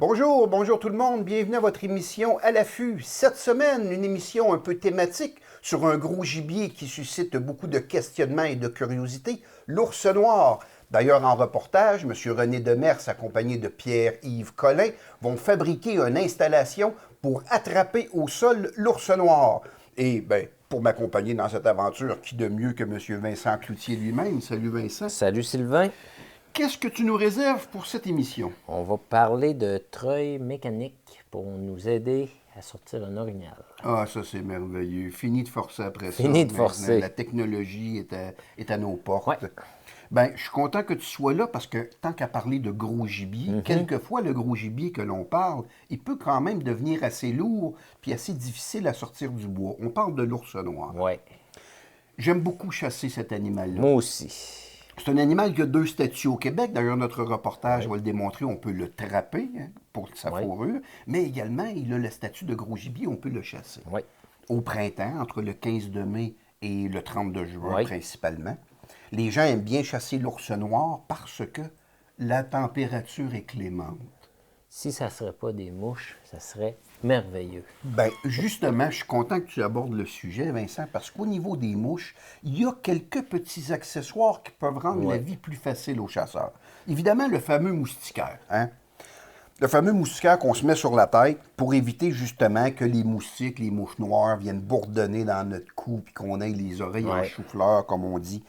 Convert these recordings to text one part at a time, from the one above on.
Bonjour, bonjour tout le monde, bienvenue à votre émission À l'affût. Cette semaine, une émission un peu thématique sur un gros gibier qui suscite beaucoup de questionnements et de curiosité, l'ours noir. D'ailleurs, en reportage, M. René Demers, accompagné de Pierre-Yves Collin, vont fabriquer une installation pour attraper au sol l'ours noir. Et, pour m'accompagner dans cette aventure, qui de mieux que M. Vincent Cloutier lui-même. Salut Vincent. Salut Sylvain. Qu'est-ce que tu nous réserves pour cette émission? On va parler de treuil mécanique pour nous aider à sortir un orignal. Ah, ça c'est merveilleux. Fini de forcer après ça. Fini de Maintenant, forcer. la technologie est à nos portes. Ouais. Je suis content que tu sois là parce que tant qu'à parler de gros gibier, quelquefois le gros gibier que l'on parle, il peut quand même devenir assez lourd puis assez difficile à sortir du bois. On parle de l'ours noir. Ouais. J'aime beaucoup chasser cet animal-là. Moi aussi. C'est un animal qui a deux statuts au Québec. D'ailleurs, notre reportage va le démontrer. On peut le trapper pour sa fourrure, mais également, il a le statut de gros gibier. On peut le chasser. Ouais. Au printemps, entre le 15 de mai et le 30 de juin Oui. principalement, les gens aiment bien chasser l'ours noir parce que la température est clémente. Si ça ne serait pas des mouches, ça serait merveilleux. Justement, je suis content que tu abordes le sujet, Vincent, parce qu'au niveau des mouches, il y a quelques petits accessoires qui peuvent rendre la vie plus facile aux chasseurs. Évidemment, le fameux moustiquaire, hein? Le fameux moustiquaire qu'on se met sur la tête pour éviter justement que les moustiques, les mouches noires viennent bourdonner dans notre cou puis qu'on ait les oreilles en chou-fleur, comme on dit.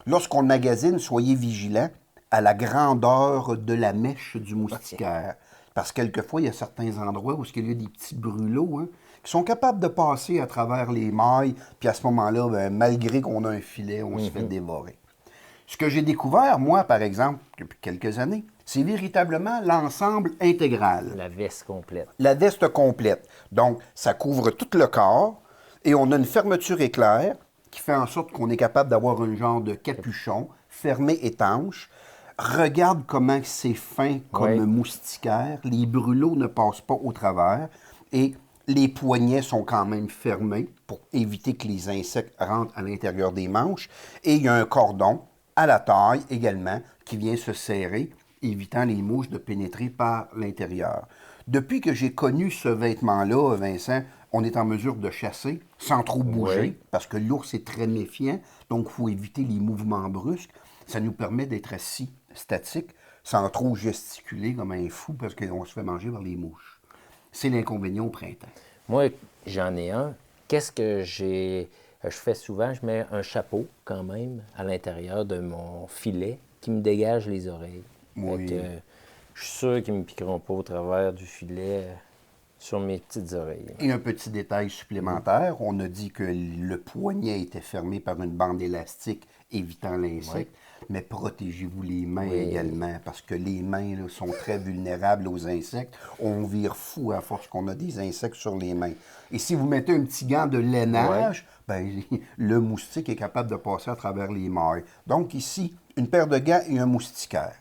Lorsqu'on le magasine, soyez vigilants à la grandeur de la mèche du moustiquaire. Parce que quelquefois, il y a certains endroits où il y a des petits brûlots qui sont capables de passer à travers les mailles, puis à ce moment-là, malgré qu'on a un filet, on se fait dévorer. Ce que j'ai découvert, moi, par exemple, depuis quelques années, c'est véritablement l'ensemble intégral. La veste complète. La veste complète. Donc, ça couvre tout le corps et on a une fermeture éclair qui fait en sorte qu'on est capable d'avoir un genre de capuchon fermé étanche. Regarde comment c'est fin comme moustiquaire. Les brûlots ne passent pas au travers et les poignets sont quand même fermés pour éviter que les insectes rentrent à l'intérieur des manches. Et il y a un cordon à la taille également qui vient se serrer, évitant les mouches de pénétrer par l'intérieur. Depuis que j'ai connu ce vêtement-là, Vincent, on est en mesure de chasser sans trop bouger, parce que l'ours est très méfiant, donc il faut éviter les mouvements brusques. Ça nous permet d'être assis, statique, sans trop gesticuler comme un fou, parce qu'on se fait manger par les mouches. C'est l'inconvénient au printemps. Moi, j'en ai un. Qu'est-ce que je fais souvent? Je mets un chapeau, quand même, à l'intérieur de mon filet qui me dégage les oreilles. Oui. Je suis sûr qu'ils ne me piqueront pas au travers du filet sur mes petites oreilles. Et un petit détail supplémentaire, on a dit que le poignet était fermé par une bande élastique évitant l'insecte, mais protégez-vous les mains également, parce que les mains là, sont très vulnérables aux insectes. On vire fou à force qu'on a des insectes sur les mains. Et si vous mettez un petit gant de lainage, le moustique est capable de passer à travers les mailles. Donc ici, une paire de gants et un moustiquaire.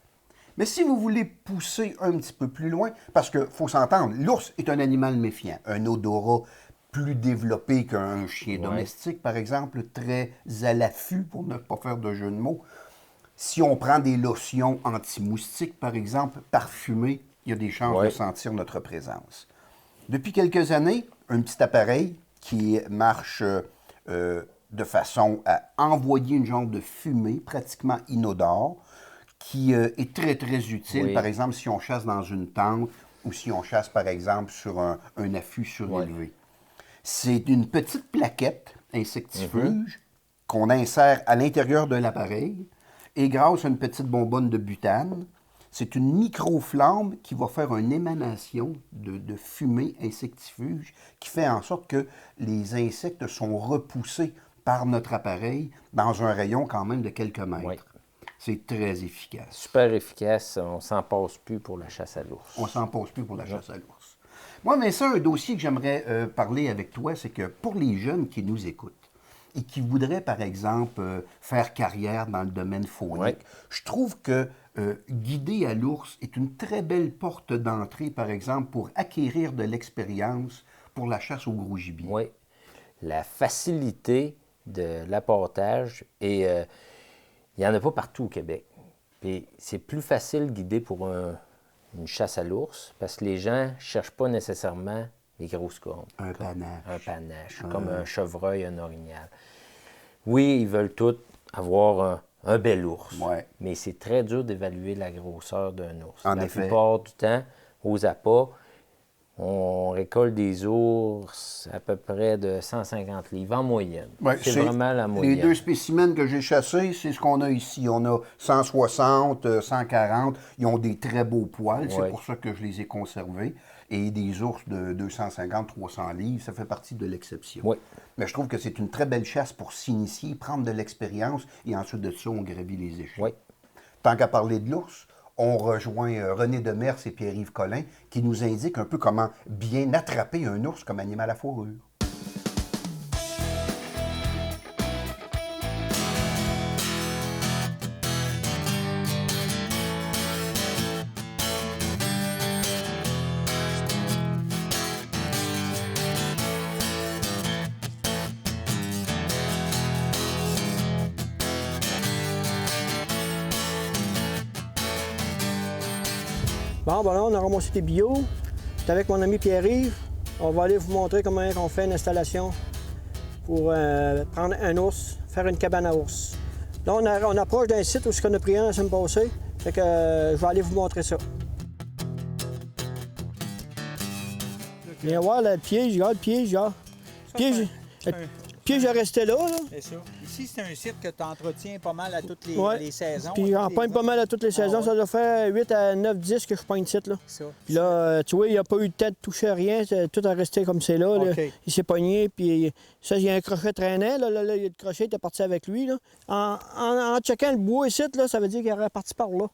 Mais si vous voulez pousser un petit peu plus loin, parce qu'il faut s'entendre, l'ours est un animal méfiant, un odorat plus développé qu'un chien domestique, par exemple, très à l'affût, pour ne pas faire de jeu de mots. Si on prend des lotions anti-moustiques, par exemple, parfumées, il y a des chances de sentir notre présence. Depuis quelques années, un petit appareil qui marche de façon à envoyer une genre de fumée pratiquement inodore, qui est très, très utile, par exemple, si on chasse dans une tente ou si on chasse, par exemple, sur un affût surélevé. C'est une petite plaquette insectifuge qu'on insère à l'intérieur de l'appareil et grâce à une petite bonbonne de butane, c'est une micro-flamme qui va faire une émanation de fumée insectifuge qui fait en sorte que les insectes sont repoussés par notre appareil dans un rayon quand même de quelques mètres. Oui. C'est très efficace. Super efficace. On s'en passe plus pour la chasse à l'ours. On s'en passe plus pour la chasse à l'ours. Moi, mais ça, un dossier que j'aimerais parler avec toi, c'est que pour les jeunes qui nous écoutent et qui voudraient, par exemple, faire carrière dans le domaine faunique, je trouve que guider à l'ours est une très belle porte d'entrée, par exemple, pour acquérir de l'expérience pour la chasse au gros gibier. Oui. La facilité de l'apportage et il n'y en a pas partout au Québec. Puis c'est plus facile de guider pour un une chasse à l'ours, parce que les gens ne cherchent pas nécessairement les grosses cornes. Un panache. Un panache, comme un chevreuil, un orignal. Oui, ils veulent tous avoir un bel ours, Ouais. mais c'est très dur d'évaluer la grosseur d'un ours. En La effet. plupart du temps, aux appâts, on récolte des ours à peu près de 150 livres en moyenne. Ouais, c'est vraiment la moyenne. Les 2 spécimens que j'ai chassés, c'est ce qu'on a ici. On a 160, 140. Ils ont des très beaux poils. Ouais. C'est pour ça que je les ai conservés. Et des ours de 250, 300 livres, ça fait partie de l'exception. Oui. Mais je trouve que c'est une très belle chasse pour s'initier, prendre de l'expérience, et ensuite de ça, on gravit les échelons. Oui. Tant qu'à parler de l'ours, on rejoint René Demers et Pierre-Yves Collin qui nous indiquent un peu comment bien attraper un ours comme animal à fourrure. Bon, ben là, on a ramassé des bio. C'est avec mon ami Pierre-Yves. On va aller vous montrer comment on fait une installation pour prendre un ours, faire une cabane à ours. Là, on approche d'un site où on a pris un la semaine passée. Fait que je vais aller vous montrer ça. Viens voir là, le piège, regarde le piège, là. Le piège est resté là. C'est ça. Ici, c'est un site que tu entretiens pas mal à toutes les, Ouais. les saisons. Puis j'en pogne pas mal à toutes les saisons. ouais. Ça doit faire 8 à 9, 10 que je pogne site, là. Ça. Puis là, tu vois, il n'a pas eu de tête de toucher à rien. Tout a resté comme c'est là. OK. Il s'est pogné, puis ça, il y a un crochet traînait. Là, il y a le crochet, il était parti avec lui. Là. En checkant le bois ici, là, ça veut dire qu'il est parti par là.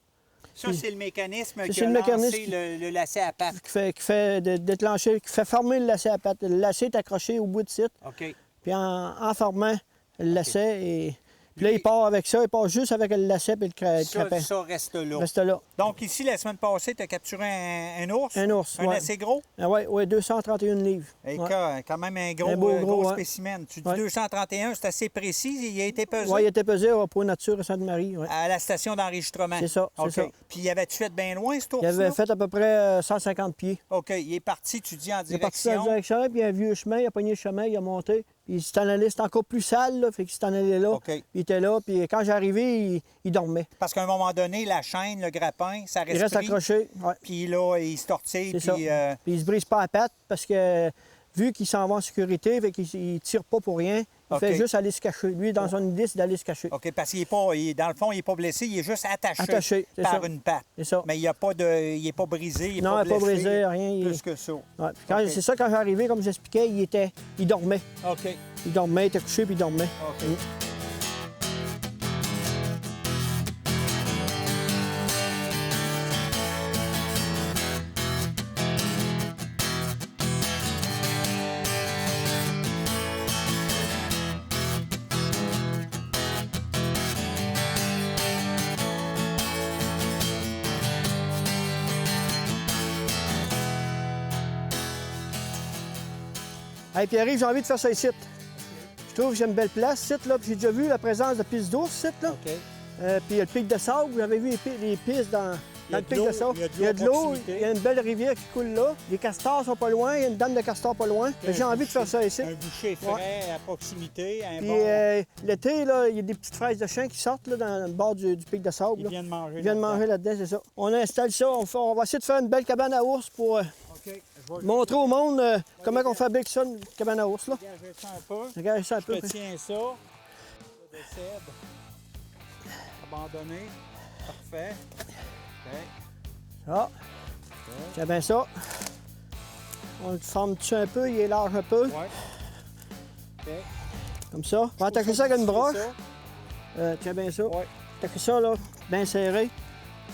Ça, c'est le mécanisme C'est qui a le lancé mécanisme le lacet à pattes. Qui fait déclencher, qui fait former le lacet à patte. Le lacet est accroché au bout de site. OK. Puis en formant le lacet, et puis là, il part avec ça. Il part juste avec le lacet et le crapin. Ça reste là. Reste là. Donc, ici, la semaine passée, tu as capturé un ours. Un ours, Un ouais. assez gros. Ah ouais, 231 livres. Et Ouais. quand même un gros, Un beau gros gros, ouais. spécimen. Tu dis Ouais. 231, c'est assez précis. Il a été pesé Oui, il était pesé pour Nature et Sainte-Marie. Ouais. à la station d'enregistrement. C'est ça, c'est OK. ça. Puis, il avait-tu fait bien loin, cet ours Il avait fait à peu près 150 pieds. OK. Il est parti, tu dis, en Il est parti dans direction. la direction, puis il y a un vieux chemin, il a pogné le chemin, il a monté. Puis il s'est en allé, c'était encore plus sale, là, fait qu'il s'est en allé là. OK. Il était là, puis quand j'arrivais, il dormait. Parce qu'à un moment donné, la chaîne, le grappin, ça reste Il reste pris. accroché. Ouais, Puis là, il se tortille. c'est ça. Puis Puis il se brise pas la patte parce que vu qu'il s'en va en sécurité, fait qu'il tire pas pour rien. Il OK. fait juste aller se cacher. Lui, dans son idée, c'est d'aller se cacher. OK, parce qu'il est pas, dans le fond, il n'est pas blessé, il est juste attaché, Attaché, c'est par ça. une patte. C'est ça. Mais il n'est pas brisé, il n'est Non, pas il n'est pas blessé. brisé, rien. Plus que ça. Ouais, puis quand- OK. C'est ça, quand j'arrivais, comme j'expliquais, il dormait. OK. Il dormait, il était couché, puis il dormait. OK. Hey Pierre-Yves, j'ai envie de faire ça ici. Je trouve que j'ai une belle place, ici, là. Puis j'ai déjà vu la présence de pistes d'ours, ici, là. OK. Puis il y a le pic de sable. Vous avez vu les pistes dans Il y a le de pic l'eau, de sable. il y a de l'eau à l'eau, proximité. il y a une belle rivière qui coule là. Les castors sont pas loin, il y a une dame de castors pas loin. Fait que J'ai envie de faire ça ici. Un boucher frais à proximité, un Puis bon... l'été, là, il y a des petites fraises de chien qui sortent là, dans le bord du pic de sable. Il là. vient de manger. Ils viennent là-dedans. manger là-dedans, c'est ça. On installe ça, on va essayer de faire une belle cabane à ours pour OK. Je vais montrer au monde comment on fabrique ça, une cabane à ours. Là. dégager ça un peu. Regarde ça un Je peu. te tiens ça. De cèdre. Abandonné. Parfait. OK. Ah, tiens bien ça. On le forme dessus un peu, il est large un peu, Ouais. OK. comme ça. On va attaquer ça avec une broche. Ça. Tiens bien ça. Ouais. Attaquer ça, là, bien serré.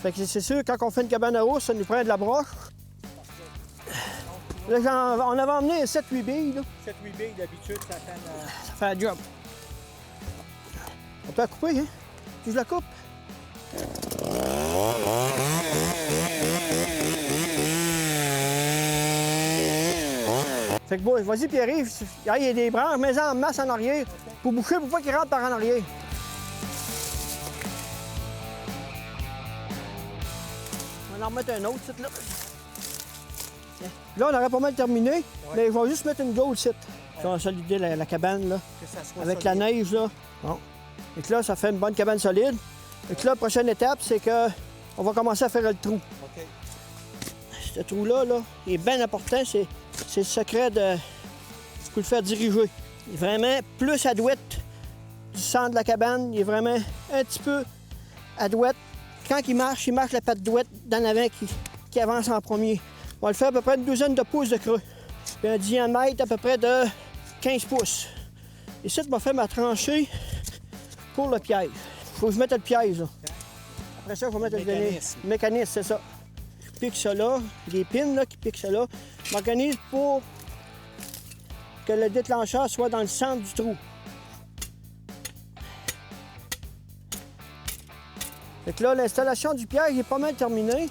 Fait que c'est sûr, quand on fait une cabane à ours, ça nous prend de la broche. Là, on avait emmené 7-8 billes, là. 7-8 billes d'habitude, ça tend à... Ça fait un job. On peut la couper, hein? Tu je la coupe? Fait que bon, vas-y Pierre-Yves, il y a des branches, mets-en en masse en arrière pour boucher pour pas qu'il rentre par en arrière. va en remettre un autre, là. Là, on aurait pas mal terminé, mais je vais juste mettre une goal ici. Ça va solidifier la cabane, là. Que ça soit Avec solide. la neige, là. Bon. Et que là, ça fait une bonne cabane solide. Et que là, la prochaine étape, c'est que on va commencer à faire le trou. OK. Ce trou-là, là, il est bien important. C'est le secret de... pour le faire diriger. Il est vraiment plus à douette du centre de la cabane. Il est vraiment un petit peu à douette. Quand il marche la patte douette d'en avant qui avance en premier. On va le faire à peu près une douzaine de pouces de creux. Puis un diamètre à peu près de 15 pouces. Ici, je vais faire ma tranchée pour le piège. Il faut que je mette le piège, là. Après ça, il faut mettre le mécanisme. Le mécanisme, c'est ça. Je pique ça là, des pins là, qui piquent ça là. Je m'organise pour que le déclencheur soit dans le centre du trou. Fait que là, l'installation du piège est pas mal terminée.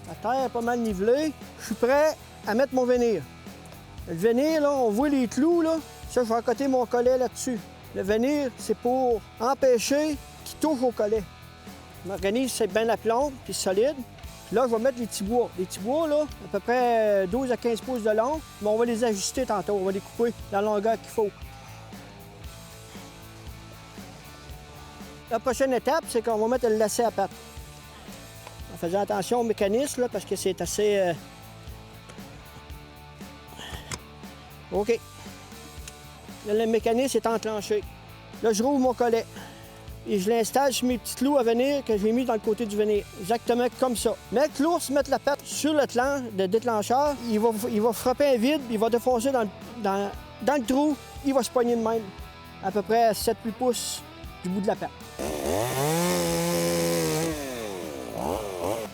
La terre est pas mal nivelée. Je suis prêt à mettre mon vénir. Le vénir, là, on voit les clous, là. Ça, je vais accoter mon collet là-dessus. Le vénir, c'est pour empêcher qu'il touche au collet. Je m'organise, c'est bien la plombe, puis solide. Puis là, je vais mettre les petits bois. Les petits bois, là, à peu près 12 à 15 pouces de long, mais on va les ajuster tantôt. On va les couper dans la longueur qu'il faut. La prochaine étape, c'est qu'on va mettre le lacet à pattes. En faisant attention au mécanisme, là, parce que c'est assez... OK. Là, le mécanisme est enclenché. Là, je rouvre mon collet. Et je l'installe sur mes petits clous à venir que j'ai mis dans le côté du venir. Exactement comme ça. Mais que l'ours mette la patte sur le de déclencheur, il va frapper un vide, il va défoncer dans le trou, il va se poigner de même. À peu près 7-8 pouces du bout de la patte.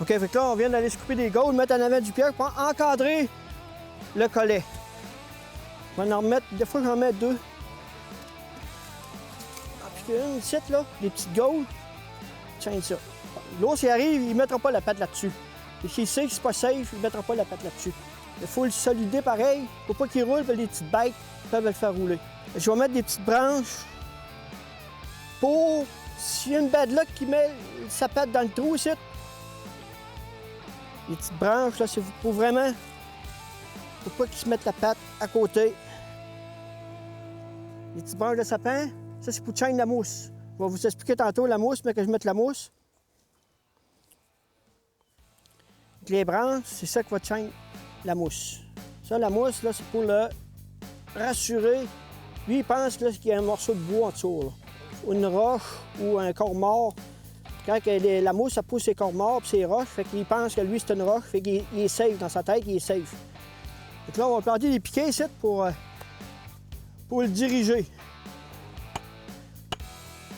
OK, fait que là, on vient d'aller se couper des gaules, mettre en avant du piège pour encadrer le collet. On va en remettre, des fois j'en mets 2. Puis une ici, là, des petites gaules. Tiens ça. L'ours, il arrive, il ne mettra pas la patte là-dessus. Et s'il sait que c'est pas safe, il ne mettra pas la patte là-dessus. Il faut le solider pareil, pour pas qu'il roule, puis les petites bêtes peuvent le faire rouler. Je vais mettre des petites branches pour, s'il y a une bad luck qui met sa patte dans le trou ici, les petites branches, là, c'est pour vraiment, pour pas qu'il se mette la patte à côté. Les petites branches de sapin, ça, c'est pour chaîner la mousse. Je vais vous expliquer tantôt la mousse, mais que je mette la mousse. Les branches, c'est ça qui va chaîner la mousse. Ça, la mousse, là, c'est pour le rassurer. Lui, il pense là, qu'il y a un morceau de bois en dessous, là. Ou une roche ou un corps mort. Quand la mousse, ça pousse ses corps morts puis ses roches, fait qu'il pense que lui, c'est une roche, fait qu'il est safe dans sa tête, il est safe. Donc là, on va planter des piquets ici pour le diriger.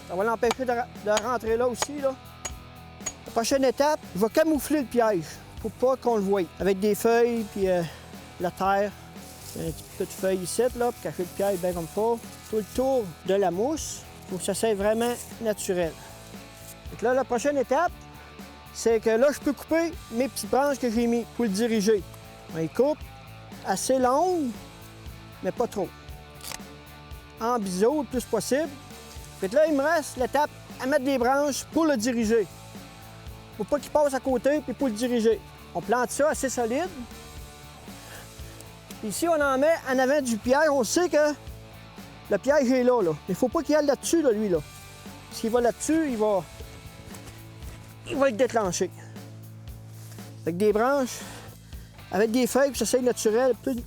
Ça va l'empêcher de rentrer là aussi, là. La prochaine étape, je vais camoufler le piège pour pas qu'on le voie. Avec des feuilles puis la terre. Un petit peu de feuilles ici, là, pour cacher le piège bien comme ça. Tout le tour de la mousse, pour que ça soit vraiment naturel. Donc là, la prochaine étape, c'est que là, je peux couper mes petites branches que j'ai mis pour le diriger. On les coupe assez longues, mais pas trop. En biseau le plus possible. Fait que là, il me reste l'étape à mettre des branches pour le diriger. Pour pas qu'il passe à côté, puis pour le diriger. On plante ça assez solide. Ici, on en met en avant du piège. On sait que le piège est là. Il faut pas qu'il aille là-dessus, là, lui. Là. S'il va là-dessus, il va le déclencher. Avec des branches, avec des feuilles, puis ça c'est naturel, le plus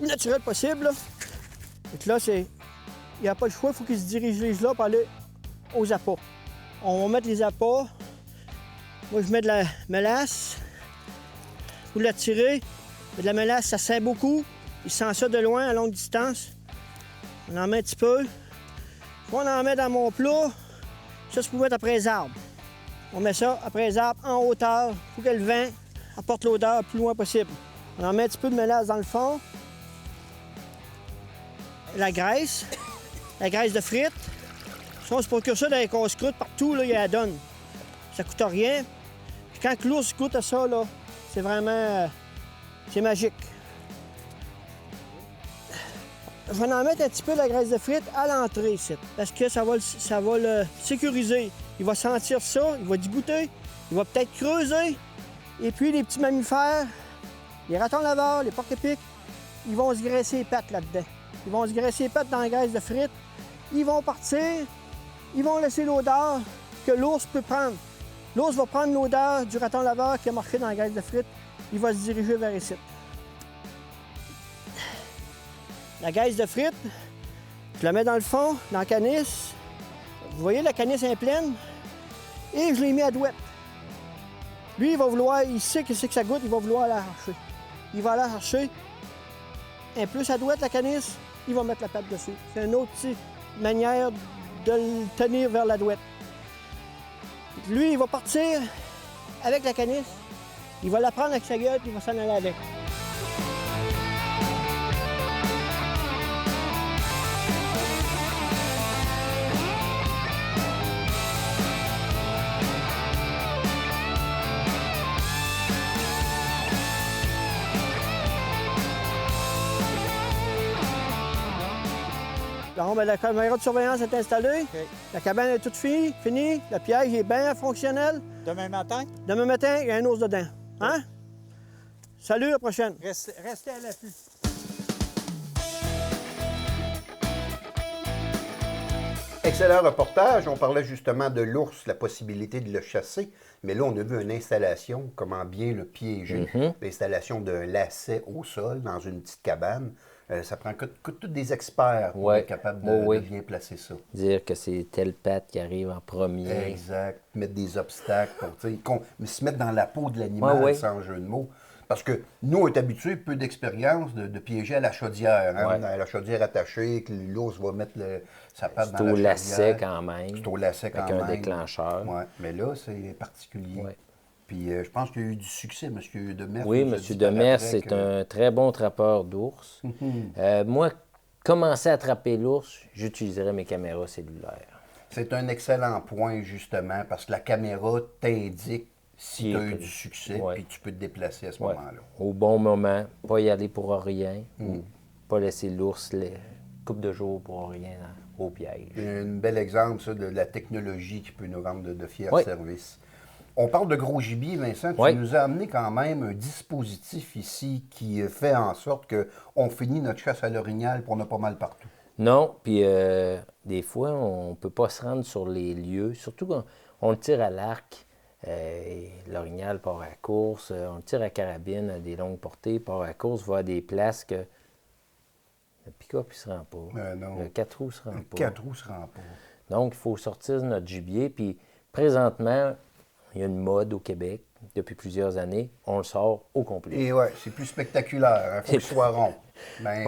naturel possible. Là. Donc là, il n'y a pas le choix, il faut qu'il se dirige là pour aller aux appâts. On va mettre les appâts. Moi, je mets de la mélasse pour l'attirer. De la mélasse, ça sent beaucoup. Il sent ça de loin, à longue distance. On en met un petit peu. On en met dans mon plat. Ça, c'est pour mettre après les arbres. On met ça après les arbres en hauteur pour que le vent apporte l'odeur le plus loin possible. On en met un petit peu de mélasse dans le fond. La graisse de frites. Ça, on se procure ça dans les casse-croûtes partout, là, il y a la donne. Ça coûte rien. Puis quand l'ours goûte à ça, là, c'est vraiment... c'est magique. Je vais en mettre un petit peu de la graisse de frites à l'entrée ici, parce que ça va le sécuriser. Il va sentir ça, il va y goûter, il va peut-être creuser, Et puis les petits mammifères, les ratons laveurs, les porc-épics, ils vont se graisser les pattes là-dedans. Ils vont se graisser les pattes dans la graisse de frites. Ils vont partir, ils vont laisser l'odeur que l'ours peut prendre. L'ours va prendre l'odeur du raton laveur qui est marqué dans la graisse de frites. Il va se diriger vers ici. La graisse de frites, je la mets dans le fond, dans la canisse. Vous voyez, la canisse est pleine. Et je l'ai mis à douette. Lui, il va vouloir, il sait que c'est que ça goûte, il va vouloir l'arracher. Il va l'arracher. Un plus à douette, la canisse, il va mettre la patte dessus. C'est une autre petite manière de le tenir vers la douette. Lui, il va partir avec la canisse. Il va la prendre avec sa gueule, puis il va s'en aller avec. Bon, ben, la caméra de surveillance est installée. OK. La cabane est toute finie. Le piège est bien fonctionnel. Demain matin, Demain matin, il y a un ours dedans. Hein? Salut, à la prochaine. restez à l'affût. Excellent reportage. On parlait justement de l'ours, la possibilité de le chasser. Mais là, on a vu une installation, comment bien le piéger. L'installation d'un lacet au sol dans une petite cabane. Ça prend que tous des experts pour être capable de bien placer ça. Dire que c'est telle patte qui arrive en premier. Exact. Mettre des obstacles, se mettre dans la peau de l'animal sans jeu de mots. Parce que nous, on est habitués, peu d'expérience, de piéger à la chaudière. Hein? À la chaudière attachée, que l'ours va mettre sa patte dans la chaudière. C'est au lacet quand même. C'est au lacet quand même. Avec un déclencheur. Ouais. Mais là, c'est particulier. Ouais. Puis je pense qu'il y a eu du succès, M. Demers. Oui, M. Demers, c'est un très bon trappeur d'ours. Moi, commencer à attraper l'ours, j'utiliserais mes caméras cellulaires. C'est un excellent point, justement, parce que la caméra t'indique si tu as eu du succès, puis tu peux te déplacer à ce moment-là. Au bon moment, pas y aller pour rien, pas laisser l'ours couple de jours pour rien au piège. Un bel exemple, ça, de la technologie qui peut nous rendre de fiers services. On parle de gros gibier, Vincent. Tu nous as amené quand même un dispositif ici qui fait en sorte qu'on finit notre chasse à l'orignal pour on a pas mal partout. Non, puis des fois, on ne peut pas se rendre sur les lieux, surtout quand on le tire à l'arc. L'orignal part à la course, on le tire à carabine à des longues portées, part à la course, va à des places que le pick-up ne se rend pas. Non. Le 4 roues ne se rend pas. Le 4 roues ne se rend pas. Donc, il faut sortir notre gibier. Puis, présentement, il y a une mode au Québec, depuis plusieurs années, on le sort au complet. Et ouais, c'est plus spectaculaire. Il faut qu'il soit rond.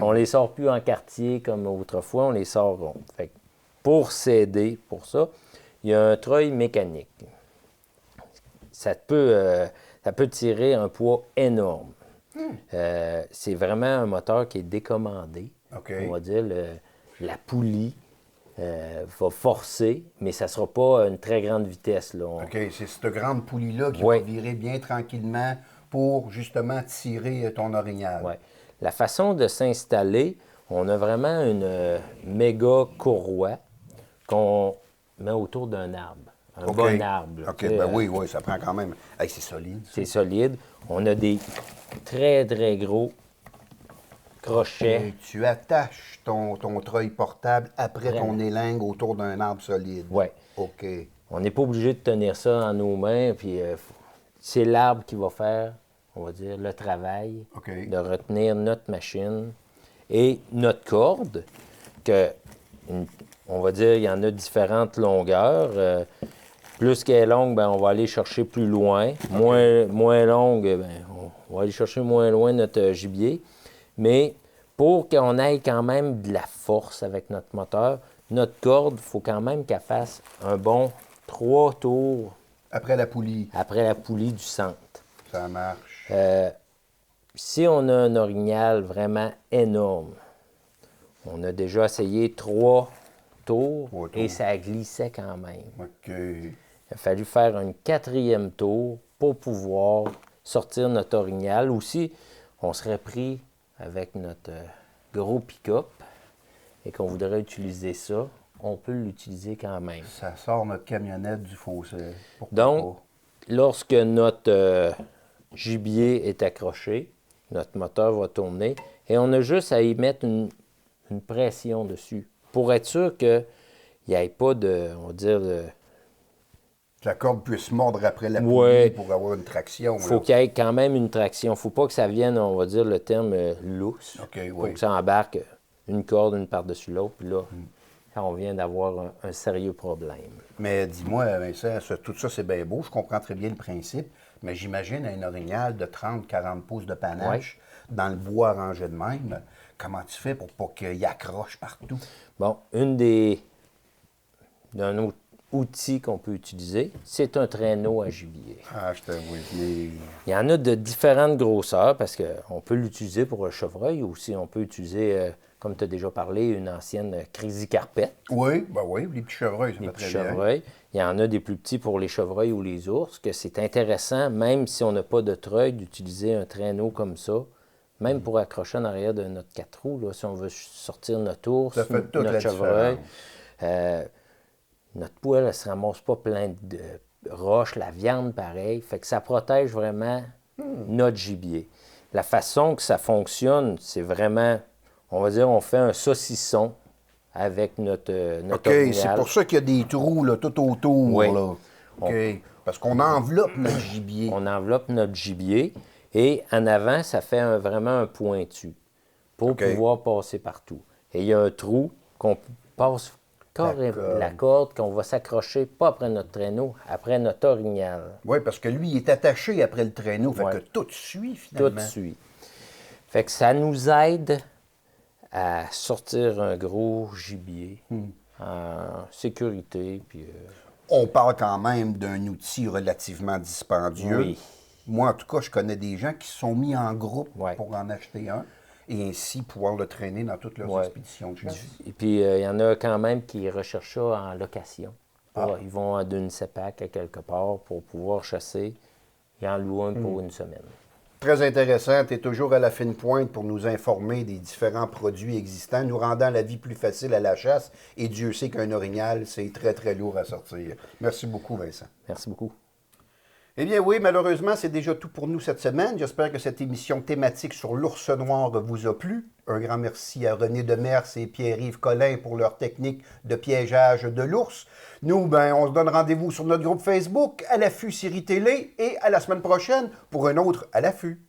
On les sort plus en quartier comme autrefois, on les sort rond. Fait que pour s'aider pour ça, il y a un treuil mécanique. Ça peut tirer un poids énorme. C'est vraiment un moteur qui est décommandé. On va dire, la poulie va forcer, mais ça ne sera pas une très grande vitesse. Là. OK, c'est cette grande poulie-là qui va virer bien tranquillement pour justement tirer ton orignal. Oui. La façon de s'installer, on a vraiment une méga courroie qu'on met autour d'un arbre. Un bon arbre. OK, ben oui, ça prend quand même. Hey, c'est solide. C'est solide. On a des très, très gros crochets. Et tu attaches ton treuil portable après ton élingue autour d'un arbre solide. Oui. OK. On n'est pas obligé de tenir ça dans nos mains, puis c'est l'arbre qui va faire, on va dire, le travail de retenir notre machine et notre corde, que, on va dire, il y en a différentes longueurs. Plus qu'elle est longue, ben, on va aller chercher plus loin. Moins longue, ben, on va aller chercher moins loin notre gibier. Mais pour qu'on ait quand même de la force avec notre moteur, notre corde, il faut quand même qu'elle fasse un bon 3 tours. Après la poulie. Après la poulie du centre. Ça marche. Si on a un orignal vraiment énorme, on a déjà essayé 3 tours et ça glissait quand même. OK. Il a fallu faire un 4e tour pour pouvoir sortir notre orignal. Aussi, on serait pris avec notre gros pick-up et qu'on voudrait utiliser ça, on peut l'utiliser quand même. Ça sort notre camionnette du fossé. Donc, lorsque notre gibier est accroché, notre moteur va tourner, et on a juste à y mettre une pression dessus pour être sûr qu'il n'y ait pas de, on va dire, que la corde puisse mordre après la poulie pour avoir une traction. Il faut qu'il y ait quand même une traction. Il ne faut pas que ça vienne, on va dire le terme lousse. Il faut que ça embarque une corde une par-dessus l'autre. Puis là, on vient d'avoir un sérieux problème. Mais dis-moi, Vincent, tout ça, c'est bien beau. Je comprends très bien le principe. Mais j'imagine un orignal de 30-40 pouces de panache dans le bois rangé de même. Comment tu fais pour pas qu'il accroche partout? Bon, d'un autre outil qu'on peut utiliser, c'est un traîneau à gibier. Ah, je t'avoue. Il y en a de différentes grosseurs parce qu'on peut l'utiliser pour un chevreuil ou aussi on peut utiliser, comme tu as déjà parlé, une ancienne Crazy Carpet. Oui, les petits chevreuils, ça les va petits très chevreuils. Bien. Il y en a des plus petits pour les chevreuils ou les ours, que c'est intéressant, même si on n'a pas de treuil, d'utiliser un traîneau comme ça, même pour accrocher en arrière de notre 4 roues, là, si on veut sortir notre ours, notre chevreuil. Notre poêle, elle ne se ramasse pas plein de roches, la viande pareil. Fait que ça protège vraiment notre gibier. La façon que ça fonctionne, c'est vraiment, on va dire, on fait un saucisson avec notre orignal. C'est pour ça qu'il y a des trous là, tout autour. Oui. Là. Parce qu'on enveloppe notre gibier. On enveloppe notre gibier et en avant, ça fait vraiment un pointu pour pouvoir passer partout. Et il y a un trou qu'on passe la corde qu'on va s'accrocher, pas après notre traîneau, après notre orignal. Oui, parce que lui, il est attaché après le traîneau, fait que tout suit finalement. Tout suit. Fait que ça nous aide à sortir un gros gibier en sécurité. Puis, on parle quand même d'un outil relativement dispendieux. Oui. Moi, en tout cas, je connais des gens qui se sont mis en groupe pour en acheter un. Et ainsi pouvoir le traîner dans toutes leurs expéditions de chasse. Et puis, il y en a quand même qui recherchent ça en location. Ils vont d'une CEPAC à quelque part pour pouvoir chasser. Ils en louent un pour une semaine. Très intéressant. Tu es toujours à la fine pointe pour nous informer des différents produits existants, nous rendant la vie plus facile à la chasse. Et Dieu sait qu'un orignal, c'est très, très lourd à sortir. Merci beaucoup, Vincent. Merci beaucoup. Eh bien oui, malheureusement, c'est déjà tout pour nous cette semaine. J'espère que cette émission thématique sur l'ours noir vous a plu. Un grand merci à René Demers et Pierre-Yves Collin pour leur technique de piégeage de l'ours. Nous, on se donne rendez-vous sur notre groupe Facebook, À l'affût série télé, et à la semaine prochaine pour un autre À l'affût.